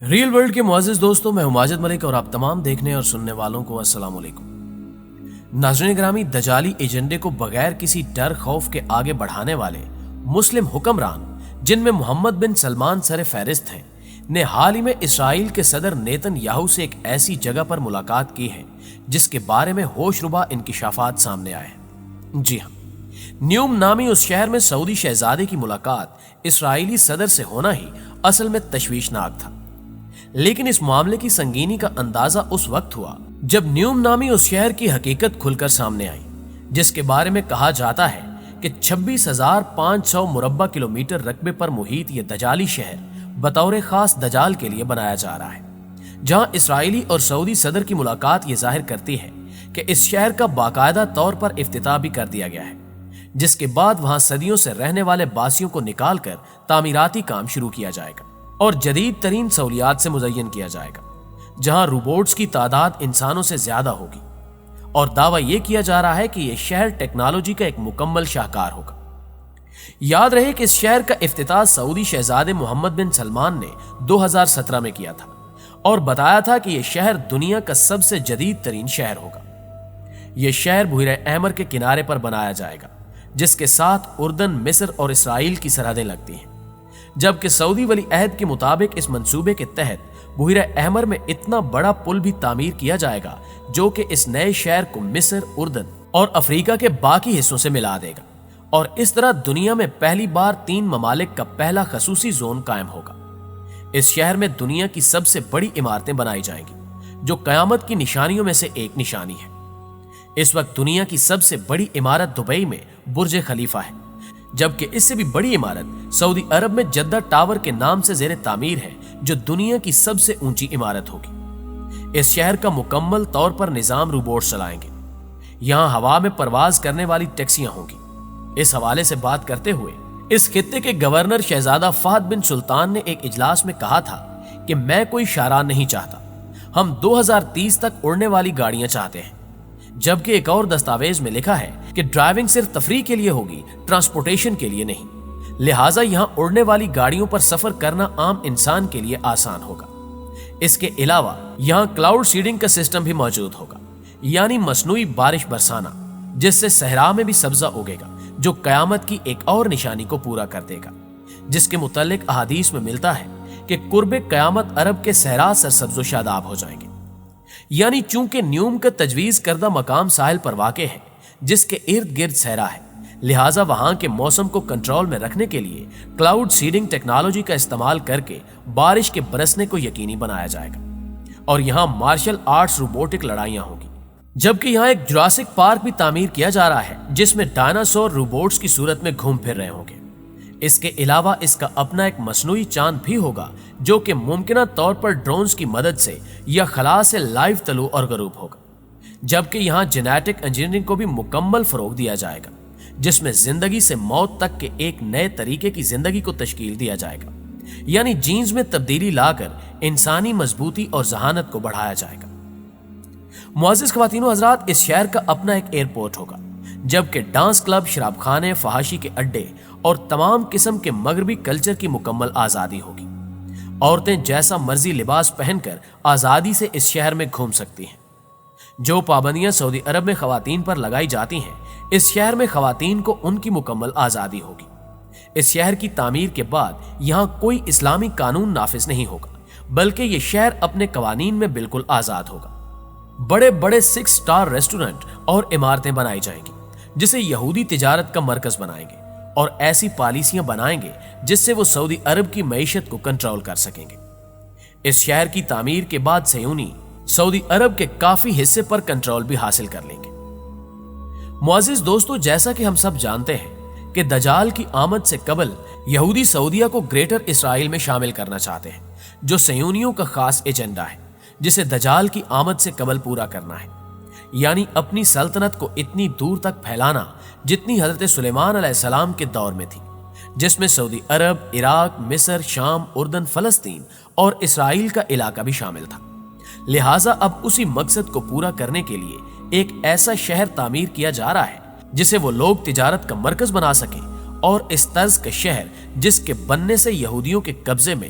Rail world کے معزز دوستوں، میں ہوں ماجد ملک اور آپ تمام دیکھنے اور سننے والوں کو السلام علیکم۔ ناظرین گرامی، دجالی ایجنڈے کو بغیر کسی ڈر خوف کے آگے بڑھانے والے مسلم حکمران، جن میں محمد بن سلمان سر فہرست ہیں، نے حال ہی میں اسرائیل کے صدر نیتن یاہو سے ایک ایسی جگہ پر ملاقات کی ہے جس کے بارے میں ہوش ربا انکشافات سامنے آئے ہیں۔ جی ہاں، نیوم نامی اس شہر میں سعودی شہزادے کی ملاقات اسرائیلی صدر سے ہونا ہی اصل میں تشویشناک تھا، لیکن اس معاملے کی سنگینی کا اندازہ اس وقت ہوا جب نیوم نامی اس شہر کی حقیقت کھل کر سامنے آئی، جس کے بارے میں کہا جاتا ہے کہ 26,500 مربع کلومیٹر رقبے پر محیط یہ دجالی شہر بطور خاص دجال کے لیے بنایا جا رہا ہے، جہاں اسرائیلی اور سعودی صدر کی ملاقات یہ ظاہر کرتی ہے کہ اس شہر کا باقاعدہ طور پر افتتاح بھی کر دیا گیا ہے، جس کے بعد وہاں صدیوں سے رہنے والے باسیوں کو نکال کر تعمیراتی کام شروع کیا جائے گا اور جدید ترین سہولیات سے مزین کیا جائے گا، جہاں روبوٹس کی تعداد انسانوں سے زیادہ ہوگی، اور دعویٰ یہ کیا جا رہا ہے کہ یہ شہر ٹیکنالوجی کا ایک مکمل شاہکار ہوگا۔ یاد رہے کہ اس شہر کا افتتاح سعودی شہزادے محمد بن سلمان نے 2017 میں کیا تھا اور بتایا تھا کہ یہ شہر دنیا کا سب سے جدید ترین شہر ہوگا۔ یہ شہر بحیرہ احمر کے کنارے پر بنایا جائے گا، جس کے ساتھ اردن، مصر اور اسرائیل کی سرحدیں لگتی ہیں، جبکہ سعودی ولی عہد کے مطابق اس منصوبے کے تحت بحیرہ احمر میں اتنا بڑا پل بھی تعمیر کیا جائے گا جو کہ اس نئے شہر کو مصر، اردن اور افریقہ کے باقی حصوں سے ملا دے گا، اور اس طرح دنیا میں پہلی بار 3 ممالک کا پہلا خصوصی زون قائم ہوگا۔ اس شہر میں دنیا کی سب سے بڑی عمارتیں بنائی جائیں گی، جو قیامت کی نشانیوں میں سے ایک نشانی ہے۔ اس وقت دنیا کی سب سے بڑی عمارت دبئی میں برج خلیفہ ہے، جبکہ اس سے بھی بڑی عمارت سعودی عرب میں جدہ ٹاور کے نام سے زیر تعمیر ہے، جو دنیا کی سب سے اونچی عمارت ہوگی۔ اس شہر کا مکمل طور پر نظام روبوٹ چلائیں گے۔ یہاں ہوا میں پرواز کرنے والی ٹیکسیاں ہوں گی۔ اس حوالے سے بات کرتے ہوئے اس خطے کے گورنر شہزادہ فہد بن سلطان نے ایک اجلاس میں کہا تھا کہ میں کوئی شاہراہ نہیں چاہتا، ہم 2030 تک اڑنے والی گاڑیاں چاہتے ہیں، جبکہ ایک اور دستاویز میں لکھا ہے کہ ڈرائیونگ صرف تفریح کے لیے ہوگی، ٹرانسپورٹیشن کے لیے نہیں، لہٰذا یہاں اڑنے والی گاڑیوں پر سفر کرنا عام انسان کے لیے آسان ہوگا۔ اس کے علاوہ یہاں کلاؤڈ سیڈنگ کا سسٹم بھی موجود ہوگا، یعنی مصنوعی بارش برسانا، جس سے صحرا میں بھی سبزہ اگے گا، جو قیامت کی ایک اور نشانی کو پورا کر دے گا، جس کے متعلق احادیث میں ملتا ہے کہ قرب قیامت عرب کے صحرا سرسبز و شاداب ہو جائیں گے۔ یعنی چونکہ نیوم کا تجویز کردہ مقام ساحل پر واقع ہے، جس کے ارد گرد صحرا ہے، لہٰذا وہاں کے موسم کو کنٹرول میں رکھنے کے لیے کلاؤڈ سیڈنگ ٹیکنالوجی کا استعمال کر کے بارش کے برسنے کو یقینی بنایا جائے گا، اور یہاں مارشل آرٹس روبوٹک لڑائیاں ہوں گی، جبکہ یہاں ایک جراسک پارک بھی تعمیر کیا جا رہا ہے، جس میں ڈائناسور روبوٹس کی صورت میں گھوم پھر رہے ہوں گے۔ اس کے علاوہ اس کا اپنا ایک مصنوعی چاند بھی ہوگا، جو کہ ممکنہ طور پر ڈرونز کی مدد سے یا خلا سے لائیو طلوع اور غروب ہوگا، جبکہ یہاں جینیٹک انجینئرنگ کو بھی مکمل فروغ دیا جائے گا، جس میں زندگی سے موت تک کے ایک نئے طریقے کی زندگی کو تشکیل دیا جائے گا، یعنی جینز میں تبدیلی لا کر انسانی مضبوطی اور ذہانت کو بڑھایا جائے گا۔ معزز خواتین و حضرات، اس شہر کا اپنا ایک ایئرپورٹ ہوگا، جبکہ ڈانس کلب، شراب خانے، فحاشی کے اڈے اور تمام قسم کے مغربی کلچر کی مکمل آزادی ہوگی۔ عورتیں جیسا مرضی لباس پہن کر آزادی سے اس شہر میں گھوم سکتی ہیں۔ جو پابندیاں سعودی عرب میں خواتین پر لگائی جاتی ہیں، اس شہر میں خواتین کو ان کی مکمل آزادی ہوگی۔ اس شہر کی تعمیر کے بعد یہاں کوئی اسلامی قانون نافذ نہیں ہوگا، بلکہ یہ شہر اپنے قوانین میں بالکل آزاد ہوگا۔ بڑے بڑے 6 سٹار ریسٹورنٹ اور عمارتیں بنائی جائیں گی، جسے یہودی تجارت کا مرکز بنائیں گے، اور ایسی پالیسیاں بنائیں گے جس سے وہ سعودی عرب کی معیشت کو کنٹرول کر سکیں گے۔ اس شہر کی تعمیر کے بعد صہیونی سعودی عرب کے کافی حصے پر کنٹرول بھی حاصل کر لیں گے۔ معزز دوستو، جیسا کہ ہم سب جانتے ہیں کہ دجال کی آمد سے قبل یہودی سعودیہ کو گریٹر اسرائیل میں شامل کرنا چاہتے ہیں، جو صہیونیوں کا خاص ایجنڈا ہے، جسے دجال کی آمد سے قبل پورا کرنا ہے، یعنی اپنی سلطنت کو اتنی دور تک پھیلانا جتنی حضرت سلیمان علیہ السلام کے دور میں تھی، جس میں سعودی عرب، عراق، مصر، شام، اردن، فلسطین اور اسرائیل کا علاقہ بھی شامل تھا۔ لہٰذا اب اسی مقصد کو پورا کرنے کے لیے ایک ایسا شہر تعمیر کیا جا رہا ہے جسے وہ لوگ تجارت کا مرکز بنا سکیں، اور اس طرز کا شہر جس کے بننے سے یہودیوں کے قبضے میں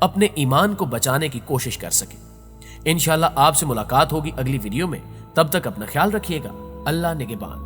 اپنے ایمان کو بچانے کی کوشش کر سکے۔ انشاءاللہ آپ سے ملاقات ہوگی اگلی ویڈیو میں، تب تک اپنا خیال رکھیے گا۔ اللہ نگہبان۔